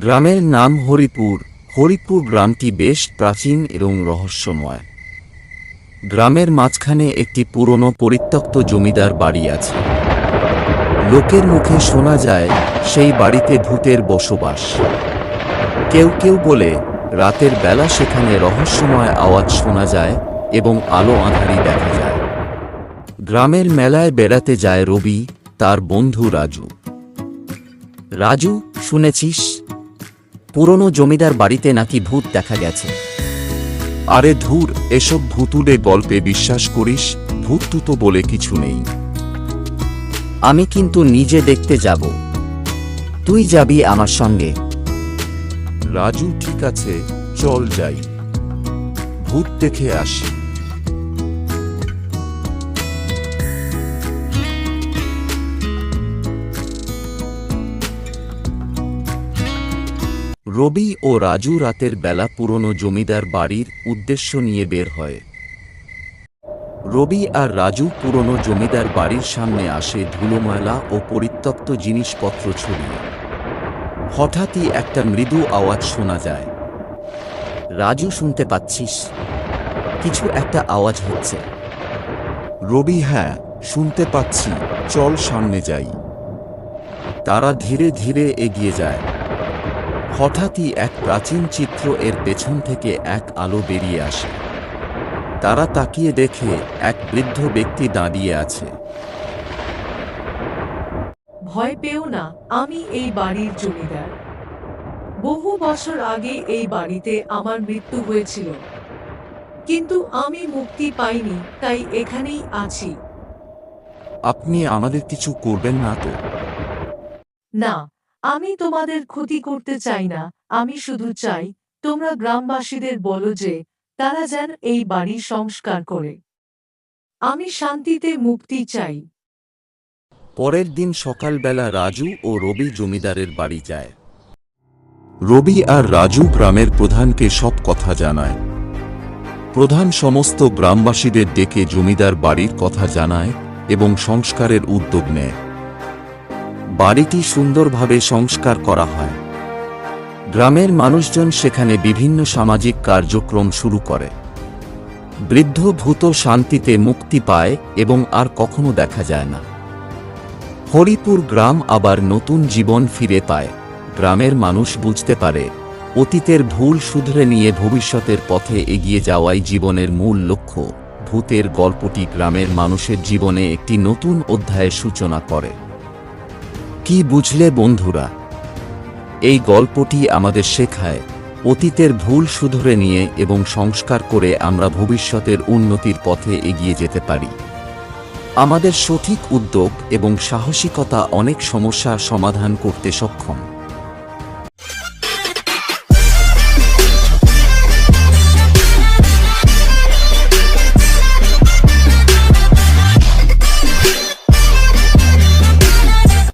গ্রামের নাম হরিপুর। হরিপুর গ্রামটি বেশ প্রাচীন এবং রহস্যময়। গ্রামের মাঝখানে একটি পুরনো পরিত্যক্ত জমিদার বাড়ি আছে। লোকের মুখে শোনা যায় সেই বাড়িতে ভূতের বসবাস। কেউ কেউ বলে রাতের বেলা সেখানে রহস্যময় আওয়াজ শোনা যায় এবং আলো আঁধারি দেখা যায়। গ্রামের মেলায় বেড়াতে যায় রবি, তার বন্ধু রাজু। রাজু, শুনেছিস পুরনো জমিদার বাড়িতে নাকি ভূত দেখা গেছে? আরে ধুর, এসব ভুতুড়ে গল্পে বিশ্বাস করিস? ভূত তো বলে কিছু নেই। আমি কিন্তু নিজে দেখতে যাব। তুই যাবি আমার সঙ্গে? রাজু, ঠিক আছে, চল যাই, ভূত দেখে আসি। রবি ও রাজু রাতের বেলা পুরনো জমিদার বাড়ির উদ্দেশ্য নিয়ে বের হয়। রবি আর রাজু পুরনো জমিদার বাড়ির সামনে আসে ধুলোময়লা ও পরিত্যক্ত জিনিসপত্র ছড়িয়ে। হঠাৎই একটা মৃদু আওয়াজ শোনা যায়। রাজু, শুনতে পাচ্ছিস? কিছু একটা আওয়াজ হচ্ছে। রবি, হ্যাঁ, শুনতে পাচ্ছি, চল সামনে যাই। তারা ধীরে ধীরে এগিয়ে যায়। হঠাৎই এক প্রাচীন চিত্র এর পেছন থেকে এক আলো বেরিয়ে আসে। তারা তাকিয়ে দেখে এক বৃদ্ধ ব্যক্তি দাঁড়িয়ে আছে। ভয় পেও না, আমি এই বাড়ির জমিদার। বহু বছর আগে এই বাড়িতে আমার মৃত্যু হয়েছিল, কিন্তু আমি মুক্তি পাইনি, তাই এখানেই আছি। আপনি আমাদের কিছু করবেন না তো? না, আমি তোমাদের ক্ষতি করতে চাই না। আমি শুধু চাই তোমরা গ্রামবাসীদের বলো যে তারা যেন এই বাড়ি সংস্কার করে। আমি শান্তিতে মুক্তি চাই। পরের দিন সকালবেলা রাজু ও রবি জমিদারের বাড়ি যায়। রবি আর রাজু গ্রামের প্রধানকে সব কথা জানায়। প্রধান সমস্ত গ্রামবাসীদের ডেকে জমিদার বাড়ির কথা জানায় এবং সংস্কারের উদ্যোগ নেয়। বাড়িটি সুন্দরভাবে সংস্কার করা হয়। গ্রামের মানুষজন সেখানে বিভিন্ন সামাজিক কার্যক্রম শুরু করে। বৃদ্ধ ভূত শান্তিতে মুক্তি পায় এবং আর কখনো দেখা যায় না। হরিপুর গ্রাম আবার নতুন জীবন ফিরে পায়। গ্রামের মানুষ বুঝতে পারে অতীতের ভুল শুধরে নিয়ে ভবিষ্যতের পথে এগিয়ে যাওয়াই জীবনের মূল লক্ষ্য। ভূতের গল্পটি গ্রামের মানুষের জীবনে একটি নতুন অধ্যায়ের সূচনা করে। কি বুঝলে বন্ধুরা? এই গল্পটি আমাদের শেখায় অতীতের ভুল শুধরে নিয়ে এবং সংস্কার করে আমরা ভবিষ্যতের উন্নতির পথে এগিয়ে যেতে পারি। আমাদের সঠিক উদ্যোগ এবং সাহসিকতা অনেক সমস্যার সমাধান করতে সক্ষম।